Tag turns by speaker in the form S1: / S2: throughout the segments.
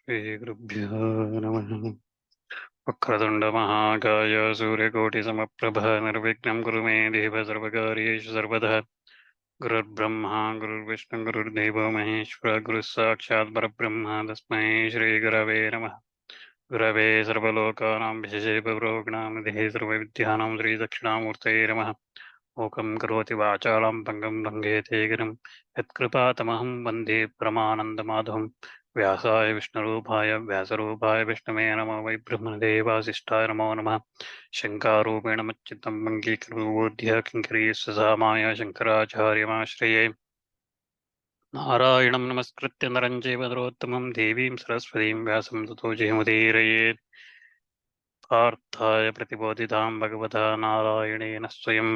S1: श्रीगुरुभ्यो नमः। वक्रतुण्डमहाकाय सूर्यकोटिसमप्रभ निर्विघ्नं कुरु मे देव सर्वकार्येषु सर्वदा। गुरुर्ब्रह्मा गुरुर्विष्णु गुरुर्देवो महेश्वर गुरुः साक्षात् परब्रह्म तस्मै श्रीगुरवे नमः। गुरवे सर्वलोकानां विशेषे प्रोगणानिधे सर्वविद्यानां श्रीदक्षिणामूर्तये नमः। मूकं करोति वाचालं पङ्गं लङ्घयते गिरिं यत्कृपातमहं वन्दे परमानन्दमाधवं। व्यासाय विष्णुरूपाय व्यासरूपाय विष्णवे नमो वै ब्रह्मदेवासिष्ठाय नमो नमः। शङ्कारूपेण मच्चित्तं मङ्गीकरोऽध्य किङ्करीस्वसामाय शङ्कराचार्यमाश्रये। नारायणं नमस्कृत्य नरं चैव नरोत्तमं देवीं सरस्वतीं व्यासं ततो जयमुदीरयेत्। पार्थाय प्रतिबोधितां भगवता नारायणेन स्वयं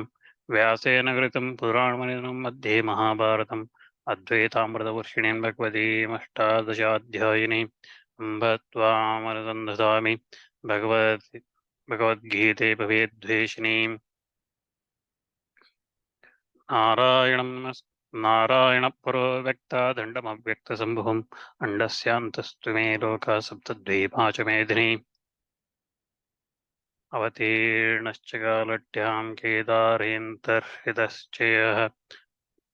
S1: व्यासेन कृतं पुराणमनिनं मध्ये महाभारतम् अद्वैतामृतवर्षिणीं भगवतीमष्टादशाध्यायिनीं अम्ब त्वामृतं ददामि भगवद्गीते भवेद्वेषिणीं। नारायणपरो व्यक्ता दण्डमव्यक्तसम्भुवम् अण्डस्यान्तस्तु मे लोका सप्तद्वीपा च मेदिनी। अवतीर्णश्च कालट्यां केदारेऽन्तर्हितश्चयः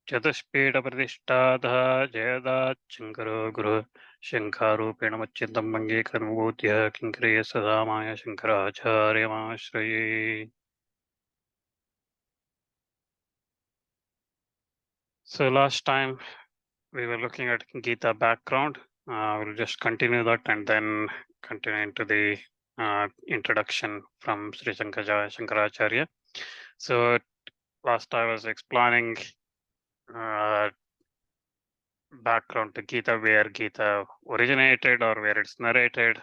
S1: चतुष्पीठप्रतिष्ठातः जयदाच्छङ्करो गुरुः शङ्खारूपेण मच्चित्तं मङ्गीकरोऽध्य किङ्करीयसदामाय शङ्कराचार्यमाश्रये। So last time we were looking at Gita background. We'll just continue that and then continue into the introduction from Sri Shankaracharya. So last I was explaining background to Gita, where Gita originated or where it's narrated,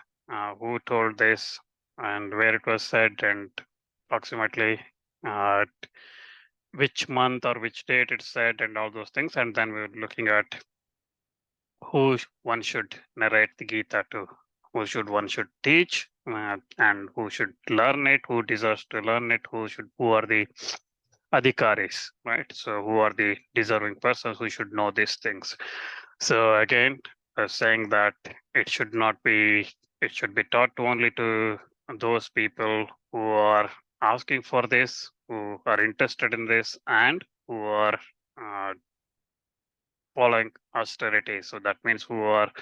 S1: who told this and where it was said, and approximately which month or which date it's said and all those things. And then we were looking at who one should narrate the Gita to, who one should teach, and who should learn it, who deserves to learn it, who are the adhikaris, right? So who are the deserving persons who should know these things. So again, saying that it should be taught only to those people who are asking for this, who are interested in this, and who are following austerity. So that means who are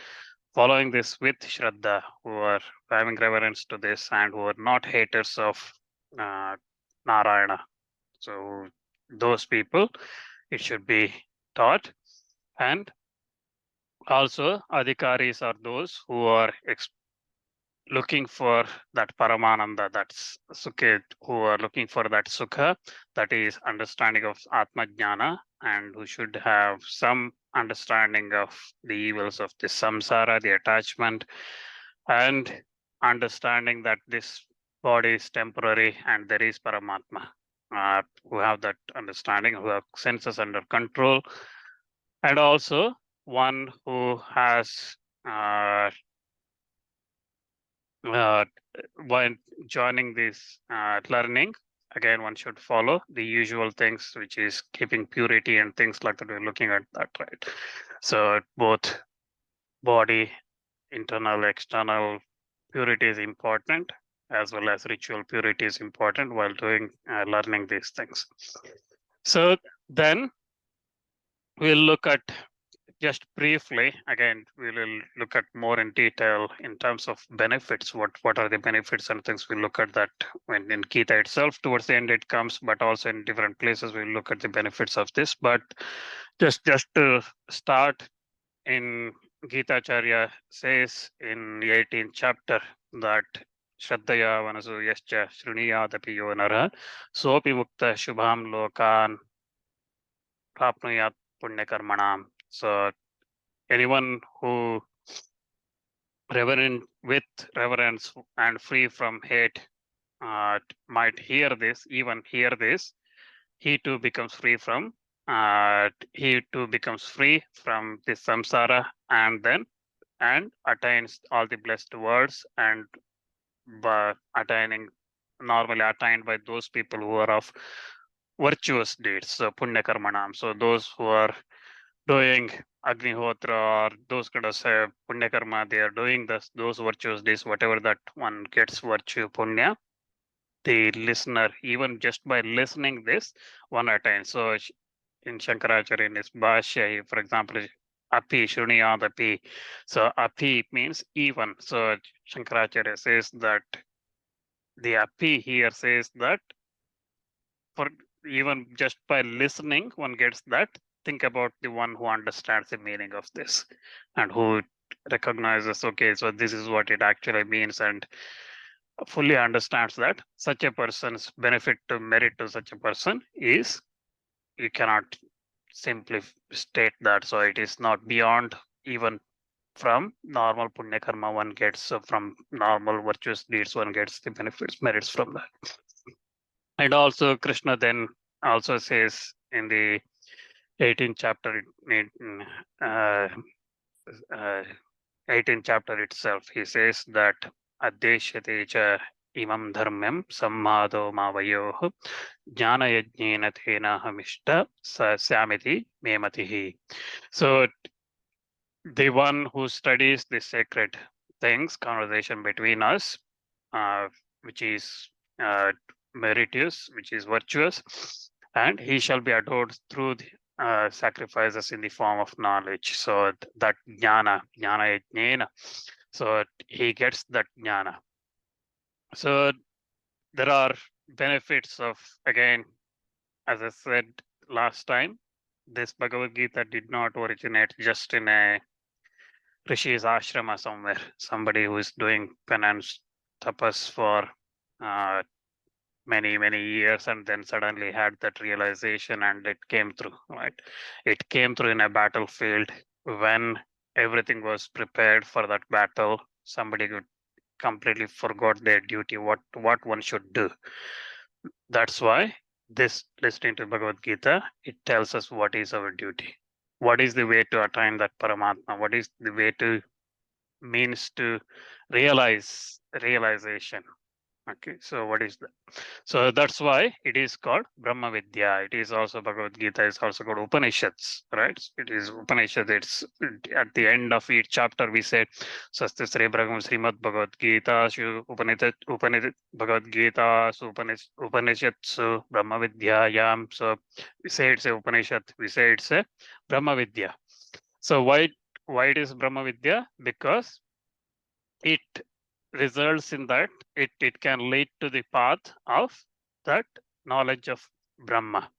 S1: following this with Shraddha, who are having reverence to this, and who are not haters of Narayana. So those people, it should be taught. And also, adhikaris are those who are looking for that Paramananda, that's Sukha, who are looking for that Sukha, that is understanding of Atma Jnana, and who should have some understanding of the evils of the samsara, the attachment, and understanding that this body is temporary and there is Paramatma, who have that understanding, who have senses under control, and also one who has when joining this learning, again, one should follow the usual things, which is keeping purity and things like that. We're looking at that, right? So both body, internal, external purity is important, as well as ritual purity is important while doing learning these things. So then we'll look at, just briefly, again, we will look at more in detail in terms of benefits. What are the benefits and things? We'll look at that when in Gita itself. Towards the end it comes, but also in different places we'll look at the benefits of this. But just to start, in Gita Acharya says in the 18th chapter that Shraddhaya vanasu yascha shruniyadapi yo nara sopi mukta shubham lokan prapnuyat punyakarmanam. So anyone who with reverence and free from hate might hear this, he too becomes free from this samsara, and attains all the blessed words, and normally attained by those people who are of virtuous deeds, so punya karmanam. So those who are doing Agnihotra or those kind of Punya Karma, they are doing those virtues, this, whatever that one gets virtue, Punya, the listener, even just by listening this, one attains. So in Shankaracharya, in his Bhashya, for example, Api, Shruniyad Api. So Api means even. So Shankaracharya says that the Api here says that for even just by listening, one gets that. Think about the one who understands the meaning of this and who recognizes, okay, so this is what it actually means, and fully understands that such a person's benefit to merit to such a person is, you cannot simply state that. So it is not beyond even from normal punya karma one gets, from normal virtuous deeds one gets the benefits, merits from that. And also Krishna then also says in the 18th chapter, uh, uh, 18th chapter itself, he says that Adeshyate cha imam dharmam sammado mavayoh jnanayajnena thena hamishta samiti mematihi. So the one who studies the sacred things, conversation between us, uh, which is uh, meritorious, which is virtuous, and he shall be adored through the sacrifices in the form of knowledge. So that jnana yajnena. So he gets that jnana. So there are benefits of, again, as I said last time, this Bhagavad Gita did not originate just in a Rishi's ashrama somewhere, somebody who is doing penance, tapas for uh, many years, and then suddenly had that realization and it came through, right? It came through in a battlefield when everything was prepared for that battle. Somebody could completely forgot their duty, what one should do. That's why this, listening to Bhagavad Gita, it tells us what is our duty. What is the way to attain that Paramatma? What is the way to means to realization? Okay, so what is that? So that's why it is called Brahma Vidya. It is also, Bhagavad Gita is also called Upanishads, right? It is Upanishad. It's at the end of each chapter we said Swasti Sri Brahma Srimad Bhagavad Gita Shu Upanishad Bhagavad Gita Su Upanishads Brahma Vidya Yam. So we say it's a Upanishad, we say it's a Brahma Vidya. So why it is Brahma Vidya? Because it results in that it can lead to the path of that knowledge of Brahma.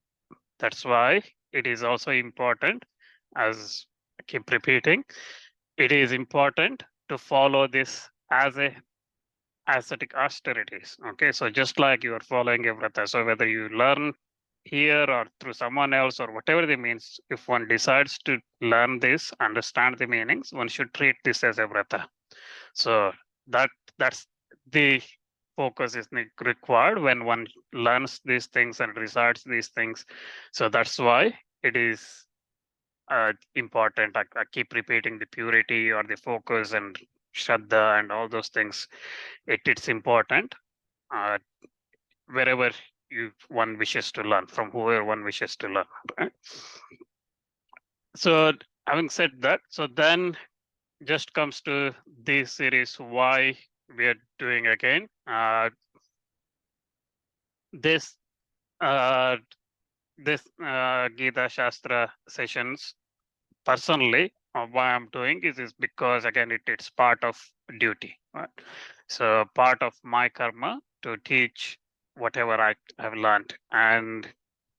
S1: That's why it is also important, as I keep repeating, it is important to follow this as a ascetic austerities. Okay, so just like you are following a vrata, so whether you learn here or through someone else or whatever the means, if one decides to learn this, understand the meanings, one should treat this as a vrata. So that's the focus is required when one learns these things and recites these things. So that's why it is important. I keep repeating the purity or the focus and shraddha and all those things. It's important uh, wherever one wishes to learn, from whoever one wishes to learn. Right? So having said that, so then just comes to this series, why we are doing again this uh, Gita Shastra sessions. Personally, why I'm doing is because again it's part of duty, right? So part of my karma to teach whatever I have learned, and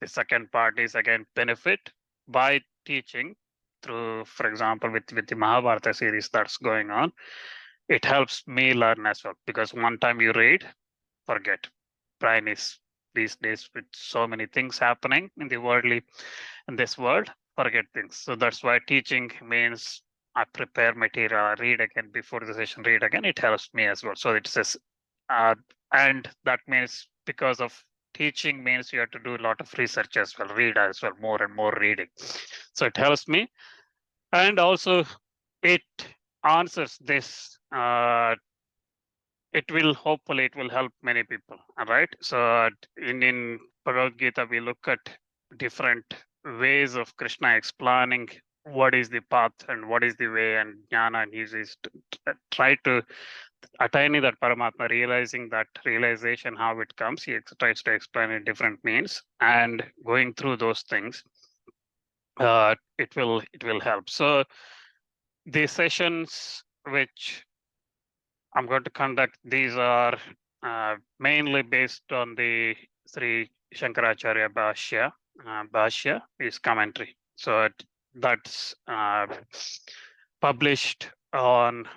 S1: the second part is again benefit by teaching through, for example, with the Mahabharata series that's going on. It helps me learn as well, because one time you read, forget. Brain is these days with so many things happening in the worldly, in this world, forget things. So that's why teaching means I prepare material, I read again before the session, read again. It helps me as well. So it says, and that means because of teaching means you have to do a lot of research as well, read as well, more and more reading. So it helps me, and also it answers this. It will, hopefully it will help many people. All right. So in Bhagavad Gita, we look at different ways of Krishna explaining what is the path and what is the way, and jnana, and he is to try to attaining that Paramatma, realizing that realization, how it comes. He tries to explain in different means, and going through those things, it will help. So the sessions which I'm going to conduct, these are mainly based on the Sri Shankaracharya Bhashya. Bhashya is commentary. So that's published on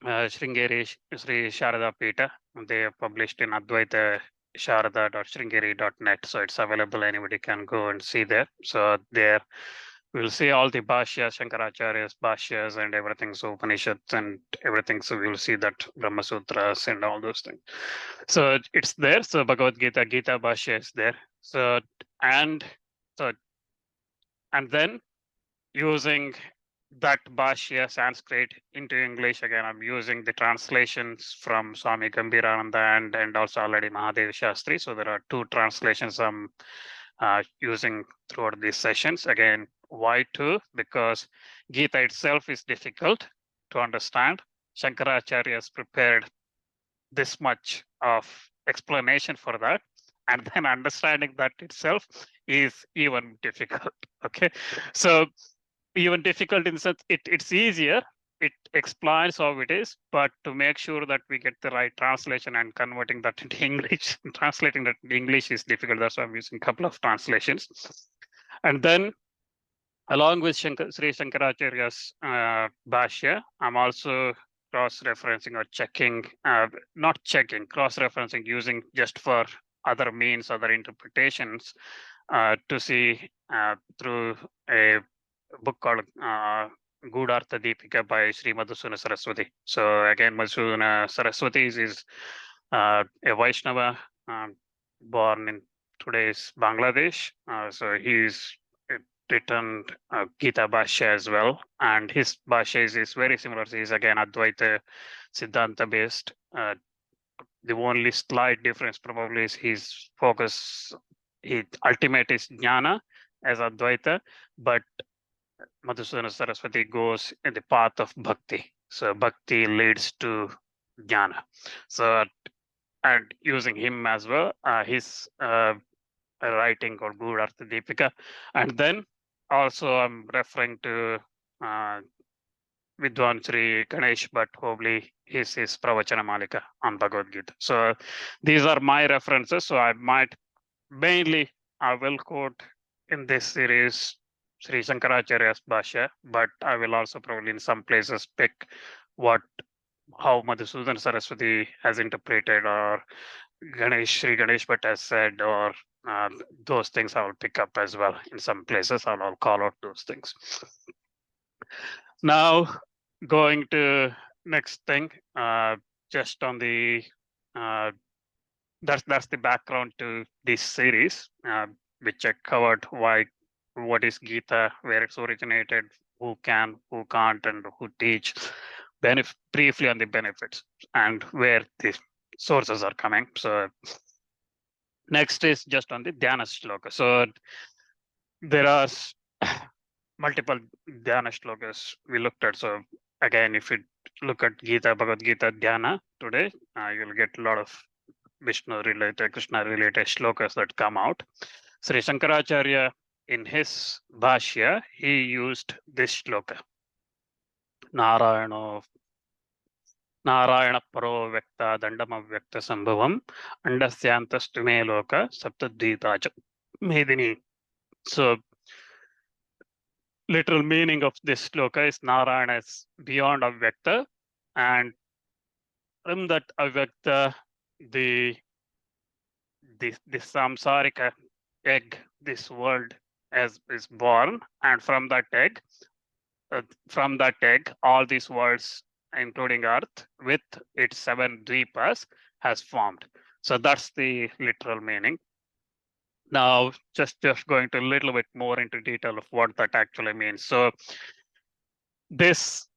S1: Sringeri Sri Sharada Pita. They have published in Advaita Sharada.sringeri.net. So it's available. Anybody can go and see there. So there we'll see all the Bhashyas, Shankaracharya's Bhashyas and everything. So Upanishads and everything. So we'll see that Brahma Sutras and all those things. So it's there. So Bhagavad Gita, Gita Bhashya is there. So and so and then using that Bhashya Sanskrit into English, again, I'm using the translations from Swami Gambhirananda and also already Mahadev Shastri. So there are two translations I'm using throughout these sessions. Again, why two? Because Gita itself is difficult to understand. Shankaracharya has prepared this much of explanation for that, and then understanding that itself is even difficult. Okay, so even difficult in the sense it's easier, it explains how it is, but to make sure that we get the right translation and converting that into English, translating that into English is difficult. That's why I'm using a couple of translations. And then along with Sri Shankaracharya's Bhashya, I'm also cross-referencing or checking, not checking, cross-referencing, using just for other means, other interpretations, to see through a book called Gūdārtha Deepika by Sri Madhusūdana Saraswati. So again, Madhusūdana Saraswati is a Vaishnava born in today's Bangladesh. So he's written Gita Bhashya as well, and his Bhashya is very similar. He is again Advaita Siddhanta based. The only slight difference probably is his focus, his ultimate is jnana as Advaita, but Madhusūdana Saraswati goes in the path of bhakti. So bhakti leads to jnana. So and using him as well, his writing called Gūdārtha Deepika, and then also I'm referring to Vidwan Sri Ganesh, but probably his Pravachana Malika on Bhagavad Gita. So these are my references. So I might mainly, I will quote in this series Sri Shankaracharya's Bhashya, but I will also probably in some places pick how Madhusūdana Saraswati has interpreted, or Sri Ganesh Bhatt has said, or those things I will pick up as well in some places. I'll call out those things. Now, going to next thing, just on the that's the background to this series, which I covered. What is Gita, where it's originated, who can, who can't, and who teach. Briefly on the benefits and where the sources are coming. So next is just on the Dhyana shloka. So there are multiple Dhyana shlokas we looked at. So again, if you look at Gita, Bhagavad Gita, Dhyana today, you'll get a lot of Vishnu related, Krishna related shlokas that come out. Sri Shankaracharya, in his Bhashya, he used this shloka. Narayana Paro Vyakta Dandama Vyakta Sambhavam Andasyantastu Me Loka Saptadvitacha Medini. So literal meaning of this shloka is Narayana is beyond Avyakta, and from that Avyakta, the samsarika egg, this world is born, and from that egg, all these worlds, including Earth, with its 7 dvipas, has formed. So that's the literal meaning. Now, just going to a little bit more into detail of what that actually means. So this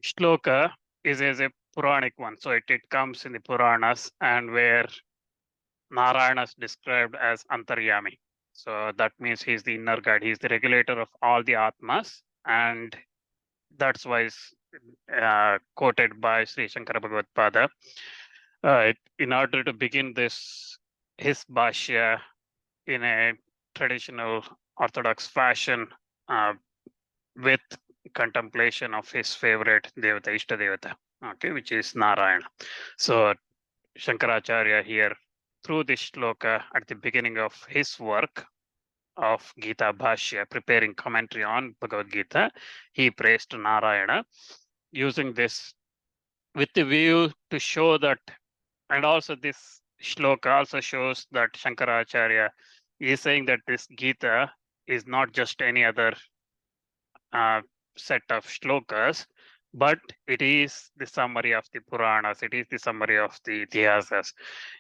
S1: shloka is a Puranic one. So it comes in the Puranas, and where Narayana is described as Antaryami. So that means he's the inner guide. He's the regulator of all the Atmas, and that's why it's quoted by Sri Shankara Bhagavad. In order to begin his Bhashya in a traditional orthodox fashion, with contemplation of his favorite Devata, Ishta Devata, okay, which is Narayana. So Shankaracharya here, through this shloka at the beginning of his work of Gita Bhashya, preparing commentary on Bhagavad Gita, he praised Narayana, using this with the view to show that, and also this shloka also shows that Shankaracharya is saying that this Gita is not just any other set of shlokas, but it is the summary of the Puranas, it is the summary of the Itihasas.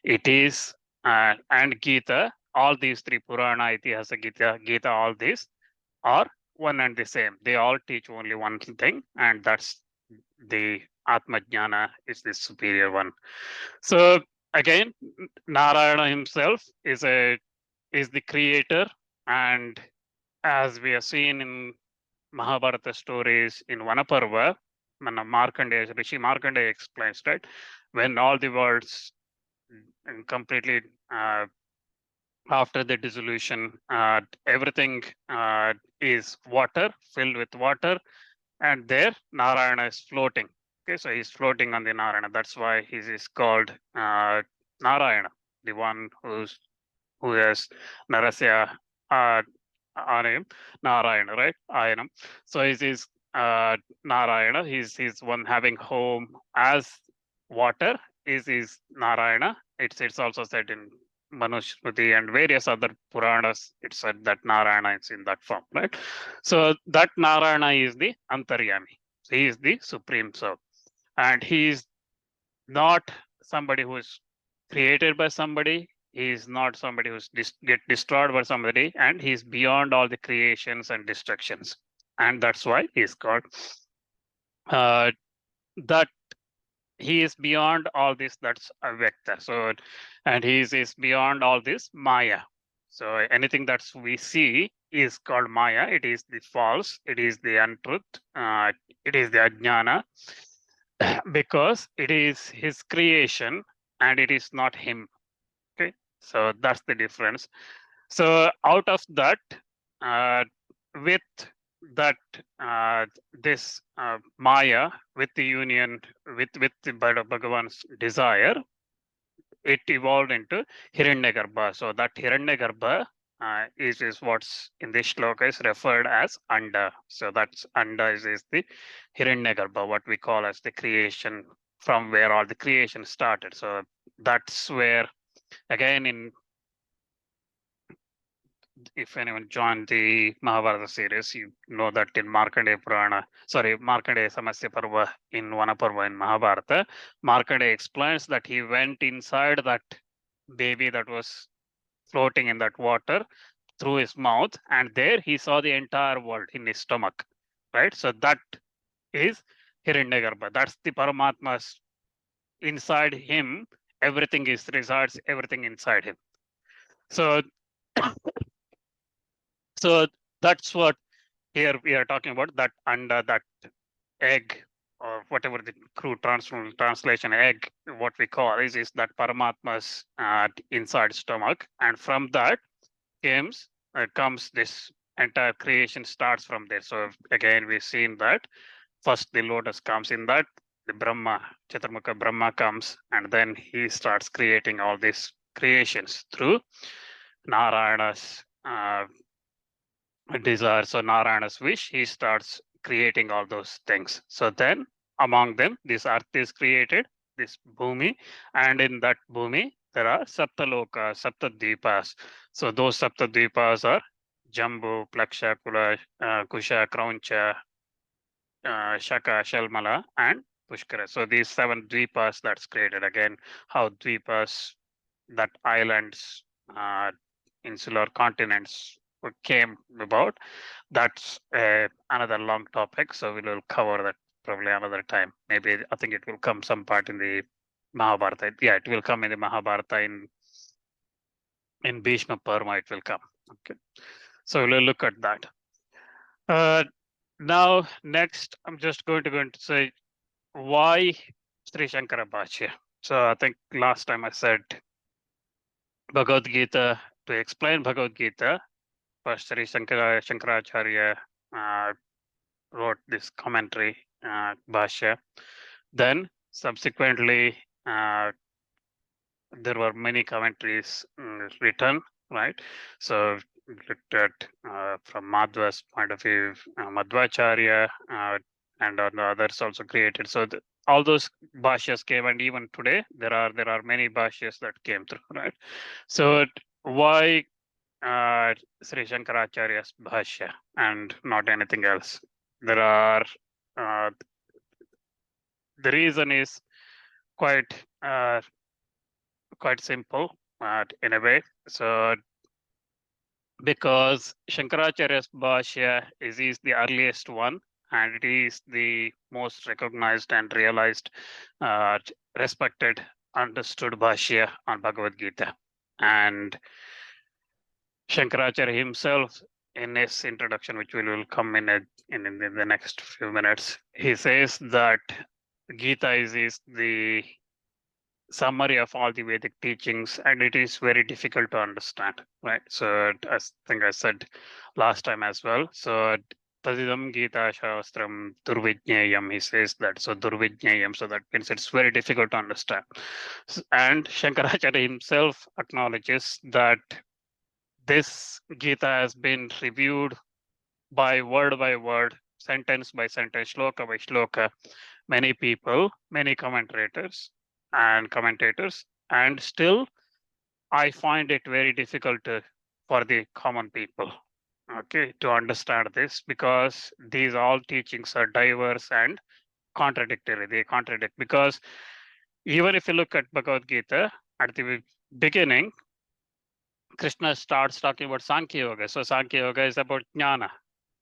S1: It is, and Gita, all these three Purana, Itihasa, Gita, all these are one and the same. They all teach only one thing, and that's the Atma Jnana is the superior one. So again, Narayana himself is the creator, and as we have seen in Mahabharata stories in Vanaparva, Markandeya, Rishi Markandeya explains, right? When all the worlds completely after the dissolution, everything is water, filled with water, and there Narayana is floating. Okay, so he's floating on the Narayana. That's why he is called Narayana, the one who has Narasya on him, Narayana, right? Ayanam. So he is Narayana. He's one having home as water. Is Narayana. It's also said in Manusmriti and various other Puranas. It said that Narayana is in that form, right? So that Narayana is the Antaryami. He is the supreme soul, and he is not somebody who is created by somebody. He is not somebody who's get destroyed by somebody, and he's beyond all the creations and destructions, and that's why he's called that. He is beyond all this. That's Avyakta. So, and he is beyond all this Maya. So anything that we see is called Maya. It is the false. It is the untruth. It is the Ajnana, because it is his creation and it is not him. Okay, so that's the difference. So out of that, with that, this Maya, with the union with the Bhagavan's desire, it evolved into Hiranyagarbha. So that Hiranyagarbha is what's in this shloka is referred as Anda. So that's Anda is the Hiranyagarbha, what we call as the creation, from where all the creation started. So that's where, again, if anyone joined the Mahabharata series, you know that in Markandeya Samasya Parva in Vanaparva in Mahabharata, Markandeya explains that he went inside that baby that was floating in that water through his mouth, and there he saw the entire world in his stomach, right? So that is Hiranyagarbha. That's the Paramatma's inside him. Everything resides, everything inside him. So that's what here we are talking about, that under that egg, or whatever the crude translation egg, what we call is that Paramatma's inside stomach, and from that comes this entire creation starts from there. So again, we've seen that first the lotus comes in that, the Brahma, Chaturmukha Brahma comes, and then he starts creating all these creations through Narayana's desire. So Narayana's wish, he starts creating all those things. So then among them, this earth is created, this Bhumi, and in that Bhumi, there are Saptaloka, Saptadvipas. So those Saptadvipas are Jambu, Plaksha, Kula, Kusha, Krauncha, Shaka, Shalmala, and Pushkara. So these 7 dvipas that's created. Again, how dvipas, that islands, insular continents came about, that's another long topic. So we will cover that probably another time. Maybe I think it will come some part in the Mahabharata. Yeah, it will come in the Mahabharata in Bhishma Parma. It will come. Okay, so we'll look at that. Now, next, I'm just going to say why Sri Shankara Bhashya. So I think last time I said Bhagavad Gita, to explain Bhagavad Gita, first Sri Shankaracharya wrote this commentary, Bhashya. Then subsequently, there were many commentaries written, right? So looked at from Madhva's point of view, Madhvacharya, and others also created. So all those bhashyas came, and even today there are many bhashyas that came through, right? So why Sri Shankaracharya's bhashya and not anything else? There are uh, the reason is quite quite simple in a way. So because Shankaracharya's Bhashya is the earliest one, and it is the most recognized and realized, respected, understood Bhashya on Bhagavad Gita. And Shankaracharya himself, in his introduction, which will come in the next few minutes, he says that Gita is the summary of all the Vedic teachings, and it is very difficult to understand, right? So I think I said last time as well. So Tadidam Gita Shastram Durvijnayam, he says that. So Durvijnayam, so that means it's very difficult to understand. And Shankaracharya himself acknowledges that this Gita has been reviewed by word, sentence by sentence, shloka by shloka, many people, many commentators, and still I find it very difficult for the common people, okay, to understand this, because these all teachings are diverse and contradictory. They contradict, because even if you look at Bhagavad Gita, at the beginning, Krishna starts talking about Sankhya Yoga. So Sankhya Yoga is about jnana.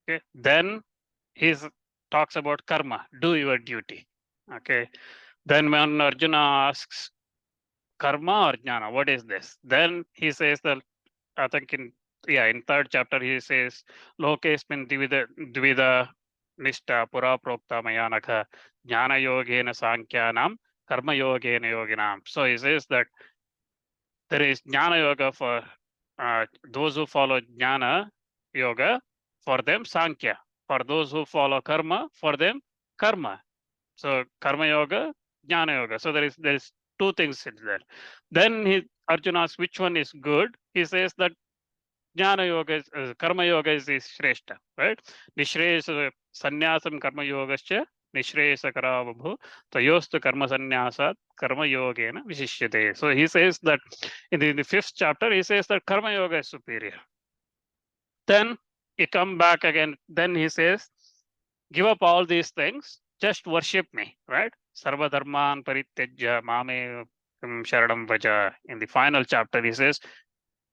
S1: Okay. Then he talks about karma, do your duty. Okay. Then when Arjuna asks karma or jnana, what is this? Then he says that, I think in third chapter he says, Lokesmin dvida nishta pura prokta mayanaka jnana yogena sankhyanam karma yogena yoginam. So he says that there is jnana yoga for those who follow jnana yoga, for them sankhya. For those who follow karma, for them karma. So karma yoga, jnana yoga. So there is two things in there. Then Arjuna asks which one is good. He says that jnana yoga is karma yoga is shrestha, right? Nishreyasa sannyasam karma yogascha nishreyasa karavabhu tayostu karma sannyasat karma yogena vishishyate. So he says that in the fifth chapter, he says that karma yoga is superior. Then he come back again. Then he says, give up all these things, just worship me, right? Sarva dharman parityajya mame sharanam vaja. In the final chapter, he says,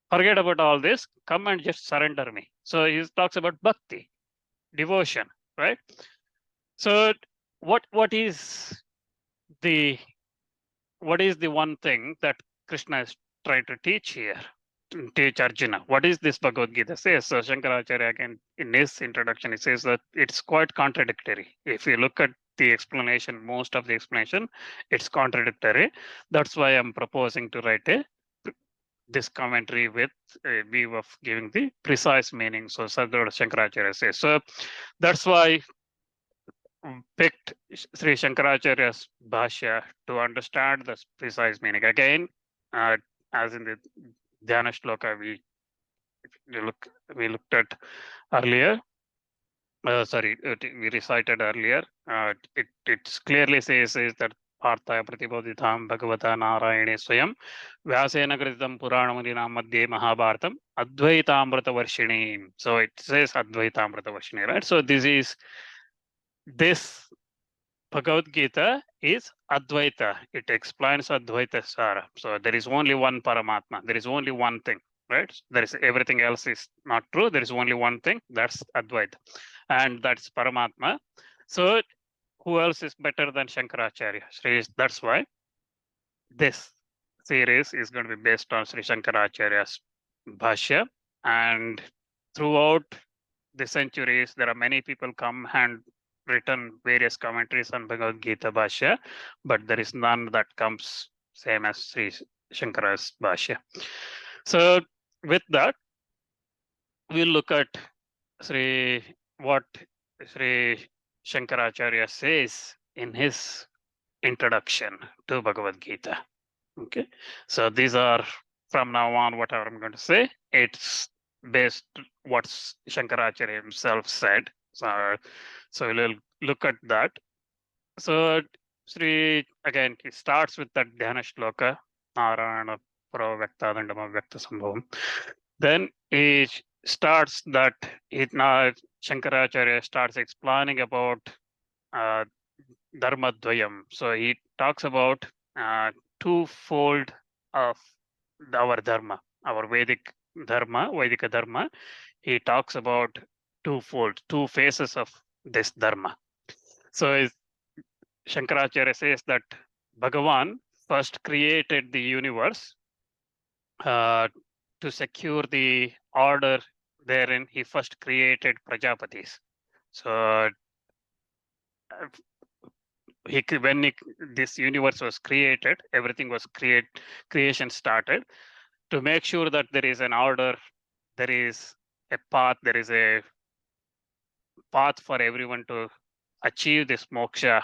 S1: forget about all this, come and just surrender me. So he talks about bhakti, devotion, right? So what is the one thing that Krishna is trying to teach here? Teach Arjuna. What is this Bhagavad Gita says? So Shankaracharya again in his introduction, he says that it's quite contradictory. If you look at the explanation, most of the explanation, it's contradictory. That's why I'm proposing to write this commentary with a view of giving the precise meaning. So Sadhguru Shankaracharya says. So that's why picked Sri Shankaracharya's Bhashya to understand the precise meaning. Again, as in the Dhyana shloka we looked at earlier. We recited earlier. It clearly says that Partha Pratibodhitam Bhagavata Narayane Swayam Vyasena Kritam Puranamudinam Madhye Mahabharatam Advaitamrita Varshini. So it says Advaitamrita Varshini, right? So this Bhagavad Gita is Advaita. It explains Advaita Sara. So there is only one Paramatma. There is only one thing, right? There is everything else is not true. There is only one thing. That's Advaita, and that's Paramatma. So who else is better than Shankaracharya? That's why this series is going to be based on Sri Shankaracharya's Bhashya. And throughout the centuries, there are many people come and written various commentaries on Bhagavad Gita Bhashya, but there is none that comes same as Sri Shankara's Bhashya. So with that, we'll look at what Sri Shankaracharya says in his introduction to Bhagavad Gita. Okay, so these are from now on whatever I'm going to say. It's based what Shankaracharya himself said. So we'll look at that. So Sri again he starts with that Dhyana shloka, Narayana Pravakta Dandama Vyakta Sambhavam. Then he starts that Shankaracharya starts explaining about uh, Dharma Dvayam. So he talks about twofold of our Dharma, our Vedika Dharma. He talks about twofold, two phases of this Dharma. So Shankaracharya says that Bhagavan first created the universe to secure the order therein. He first created Prajapatis. So this universe was created, everything was creation started to make sure that there is an order, there is a path, there is a path for everyone to achieve this moksha,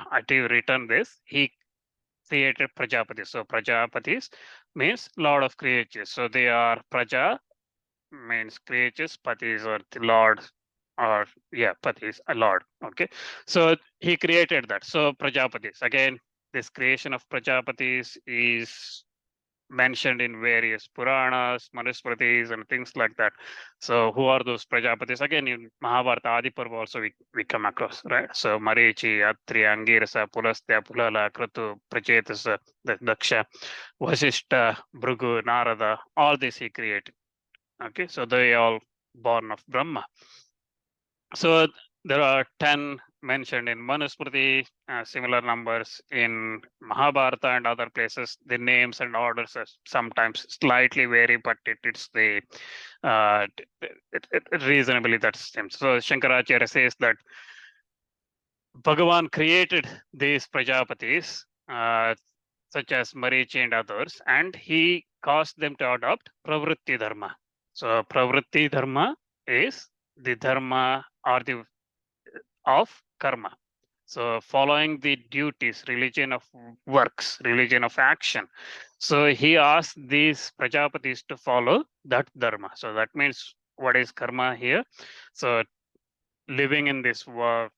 S1: return this. He created Prajapatis. So Prajapatis means Lord of creatures. So they are Praja means creatures, Patis or the Lord, or Patis, a Lord. Okay. So he created that. So Prajapatis. Again, this creation of Prajapatis is mentioned in various Puranas, Manusmritis, and things like that. So who are those Prajapatis? Again, in Mahabharata Adi Parva also we come across, right? So Marichi, Atri, Angirasa, Pulastya, Pulala, Kratu, Prachetas, Daksha, Vasishta, Bhrigu, Narada, all this he created. Okay, so they all born of Brahma. So there are 10 mentioned in Manusmriti, similar numbers in Mahabharata and other places. The names and orders are sometimes slightly vary, but it's the reasonably that's same. So Shankaracharya says that Bhagavan created these Prajapatis, such as Marichi and others, and he caused them to adopt Pravritti Dharma. So Pravritti Dharma is the Dharma or the of karma. So following the duties, religion of works, religion of action. So he asked these Prajapatis to follow that dharma. So that means what is karma here? So living in this world,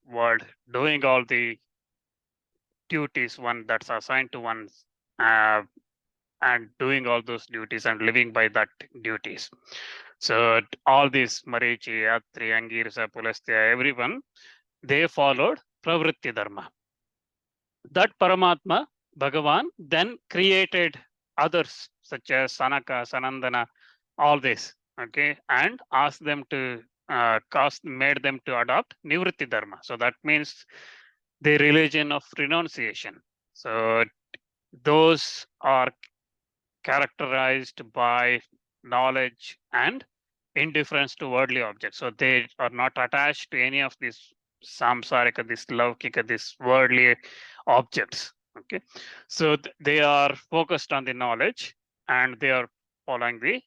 S1: doing all the duties one that's assigned to one, and doing all those duties and living by that duties. So all these Marichi, Atri, Angirasa, Pulastya, everyone, they followed Pravritti Dharma. That Paramatma, Bhagavan, then created others such as Sanaka, Sanandana, all this, okay, and asked them to made them to adopt Nivritti Dharma. So that means the religion of renunciation. So those are characterized by knowledge and indifference to worldly objects. So they are not attached to any of these samsarika, this laukika, these worldly objects. Okay, so they are focused on the knowledge and they are following the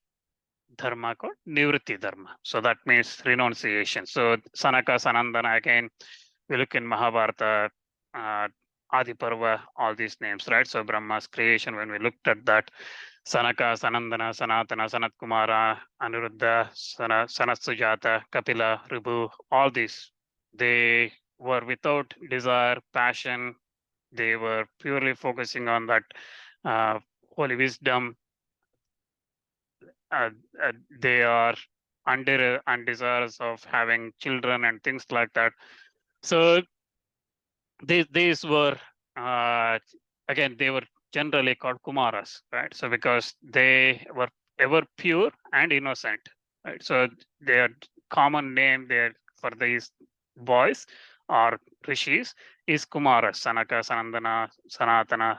S1: dharma called nivritti dharma. So that means renunciation. So Sanaka, Sanandana, again, we look in Mahabharata, Adi Parva, all these names, right? So Brahma's creation, when we looked at that, Sanaka, Sanandana, Sanatana, Sanat Kumara, Anuruddha, Sanat Sujata, Kapila, Ribu, all these, they were without desire, passion. They were purely focusing on that holy wisdom. They are undesirous of having children and things like that. So these were again, they were generally called Kumaras, right? So because they were ever pure and innocent, right? So their common name there for these boys or rishis is Kumaras, Sanaka, Sanandana, Sanatana,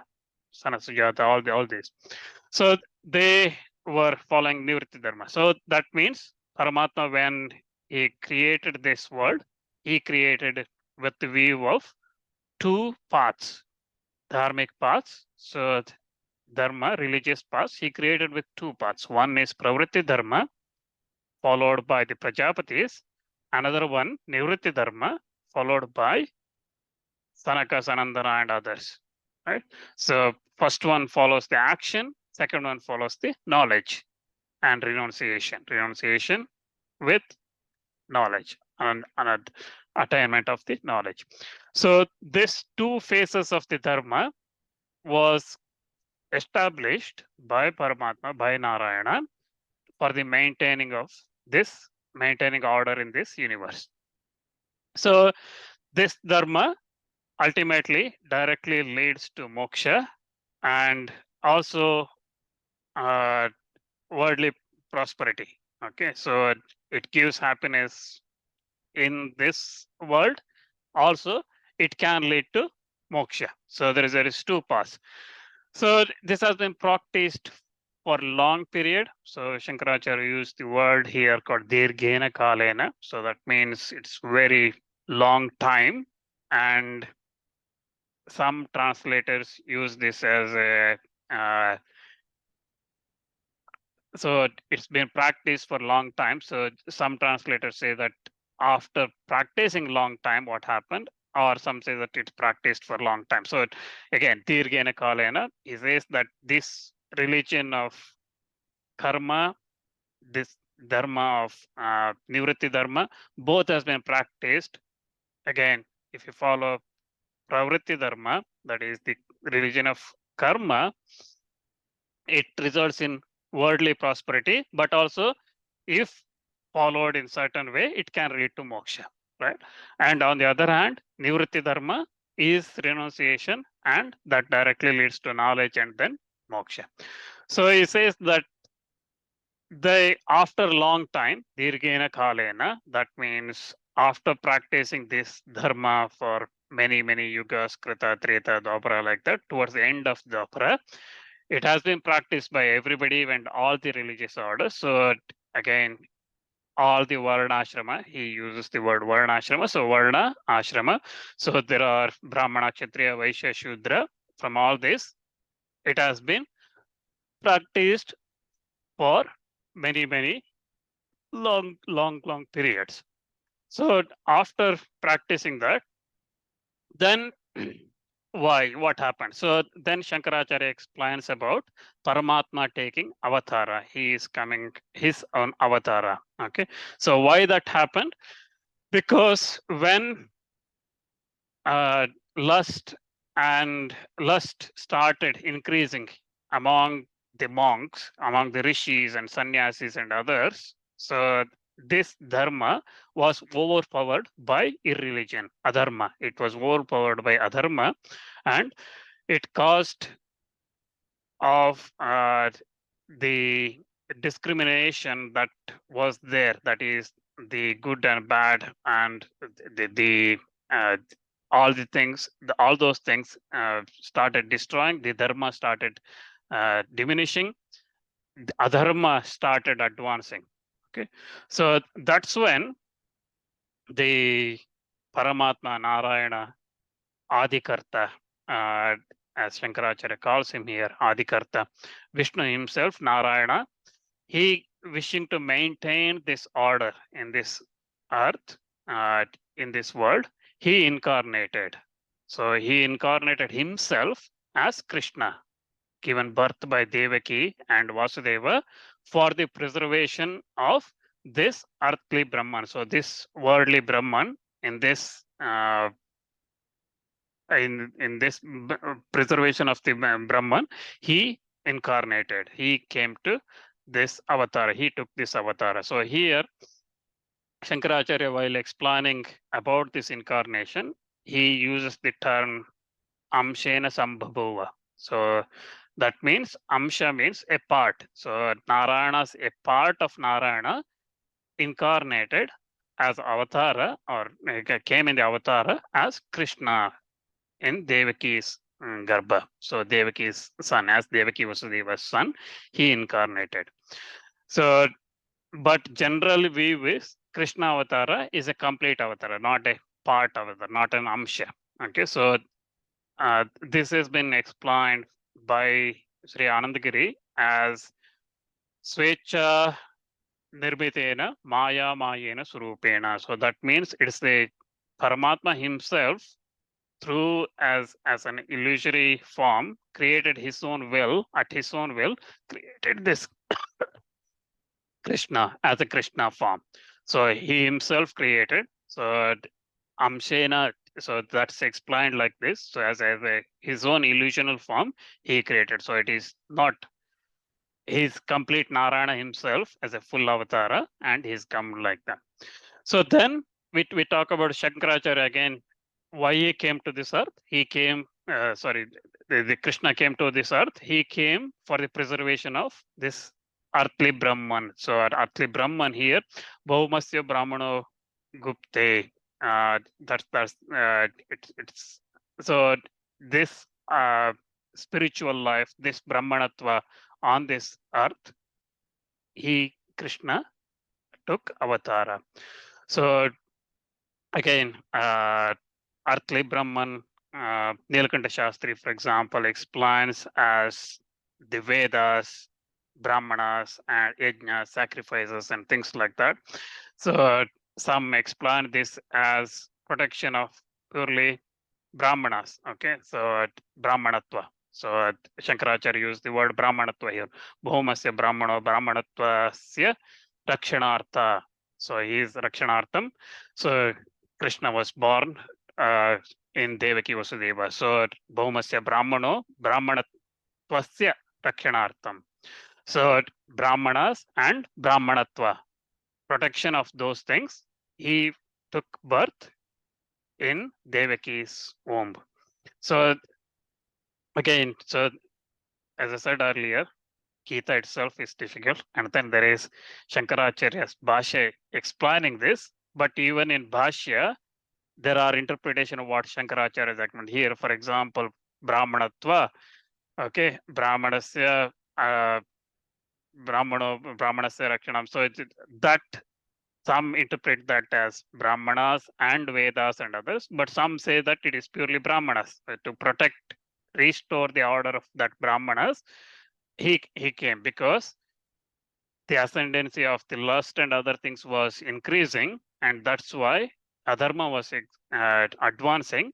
S1: Sanasujata, all these. So they were following Nivritti Dharma. So that means Paramatma, when he created this world, he created with the view of two paths, dharmic paths. So dharma, religious paths, he created with two paths. One is pravritti dharma, followed by the Prajapatis. Another one, nivritti dharma, followed by Sanaka, Sanandana, and others. Right. So first one follows the action, second one follows the knowledge and renunciation. Renunciation with knowledge and attainment of the knowledge. So these two phases of the dharma was established by Paramatma, by Narayana, for the maintaining of this, maintaining order in this universe. So this dharma ultimately directly leads to moksha and also worldly prosperity. Okay, so it gives happiness in this world. Also, it can lead to moksha. So there is two paths. So this has been practiced for long period. So Shankaracharya used the word here called dirghena kalena. So that means it's very long time, and some translators use this as a so it's been practiced for a long time. So some translators say that after practicing long time, what happened? Or some say that it's practiced for a long time. So again, Dirghena Kalena, he says that this religion of karma, this dharma of nivritti dharma, both has been practiced. Again, if you follow pravritti dharma, that is the religion of karma, it results in worldly prosperity, but also if followed in certain way, it can lead to moksha, right? And on the other hand, nivritti dharma is renunciation, and that directly leads to knowledge and then moksha. So he says that they after long time, dirghena kalena, that means after practicing this dharma for many, many yugas, krita, treta, dwapara, like that, towards the end of dwapara, it has been practiced by everybody and all the religious orders. So again, all the varna ashrama, he uses the word varna ashrama. So varna ashrama. So there are brahmana, kshatriya, vaishya, shudra. From all this, it has been practiced for many, many long periods. So after practicing that, then why? What happened? So then Shankaracharya explains about Paramatma taking avatara. He is coming his own avatara. Okay. So why that happened? Because when lust started increasing among the monks, among the rishis and sannyasis and others, so this dharma was overpowered by irreligion, adharma. It was overpowered by adharma, and it caused of the discrimination that was there, that is the good and bad, and the all the things, all those things started destroying. The dharma started diminishing. The adharma started advancing. Okay, so that's when the Paramatma Narayana Adikarta, as Shankaracharya calls him here, Adikarta, Vishnu himself, Narayana, he wishing to maintain this order in this earth, in this world, he incarnated. So he incarnated himself as Krishna, given birth by Devaki and Vasudeva for the preservation of this earthly Brahman. So this worldly Brahman in this preservation of the Brahman, he incarnated. He came to this avatar. He took this avatar. So here, Shankaracharya, while explaining about this incarnation, he uses the term amshena sambhabhava. So that means amsha means a part. So Narayana's a part of Narayana incarnated as avatara, or came in the avatara as Krishna in Devaki's Garbha. So Devaki's son, as Devaki Vasudeva's son, he incarnated. So but general view is Krishna Avatara is a complete Avatara, not a part Avatara, not an Amsha. Okay, so this has been explained by Sri Anandagiri as Svecha Nirbitena Maya Mayena Surupena. So that means it's the Paramatma himself through as an illusory form created his own will, at his own will, created this Krishna as a Krishna form. So he himself created. So Amshena, so that's explained like this. So as a his own illusional form, he created. So it is not his complete Narayana himself as a full avatara, and he's come like that. So then we talk about Shankaracharya again, why he came to this earth. He came, the Krishna came to this earth. He came for the preservation of this earthly Brahman. So earthly Brahman here, Bhaumasya Brahmano Gupte. It's so this spiritual life, this Brahmanatva on this earth, Krishna took avatara. So again, earthly Brahman, Nilakanta Shastri, for example, explains as the Vedas, Brahmanas, and yajna, sacrifices, and things like that. So some explain this as protection of purely Brahmanas. Okay, so Brahmanatva. So Shankaracharya used the word Brahmanatva here. Bhumasya Brahmano Brahmanatvasya Rakshanartha. So he is Rakshanartham. So Krishna was born in Devaki Vasudeva. So Bhumasya Brahmano Brahmanatvasya Rakshanartham. So Brahmanas and Brahmanatva, protection of those things. He took birth in Devaki's womb. So again, so as I said earlier, Gita itself is difficult, and then there is Shankaracharya's Bhashya explaining this. But even in Bhashya, there are interpretation of what Shankaracharya is recommend here. For example, Brahmanatva, okay, Brahmanasya, Brahmanasya Rakshanam. So that some interpret that as Brahmanas and Vedas and others, but some say that it is purely Brahmanas to protect, restore the order of that Brahmanas. He came because the ascendancy of the lust and other things was increasing, and that's why adharma was advancing.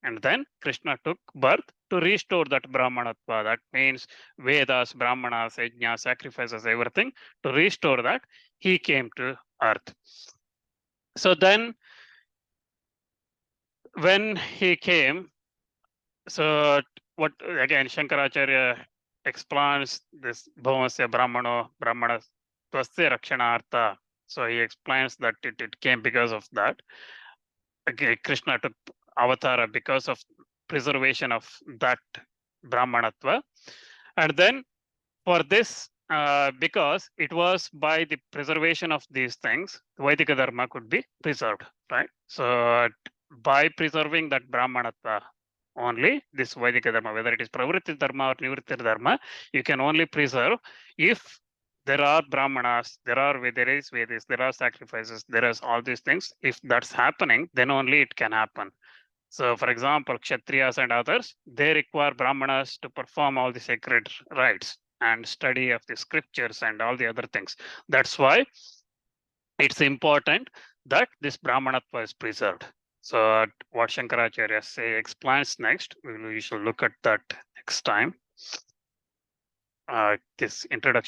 S1: And then Krishna took birth to restore that Brahmanatva. That means Vedas, Brahmanas, yajna, sacrifices, everything. To restore that, he came to earth. So then, when he came, so what again, Shankaracharya explains this Bhamasya Brahmano, Brahmana Twasya Rakshanartha. So he explains that it came because of that. Okay, Krishna took avatara because of preservation of that Brahmanatva. And then for this, because it was by the preservation of these things, Vaidika Dharma could be preserved, right? So by preserving that Brahmanatva, only this Vaidika Dharma, whether it is Pravritti Dharma or Nivritti Dharma, you can only preserve if there are Brahmanas, there is Vedas, there are sacrifices, there is all these things. If that's happening, then only it can happen. So, for example, Kshatriyas and others, they require Brahmanas to perform all the sacred rites and study of the scriptures and all the other things. That's why it's important that this Brahmanatva is preserved. So what Shankaracharya explains next, we shall look at that next time. This introduction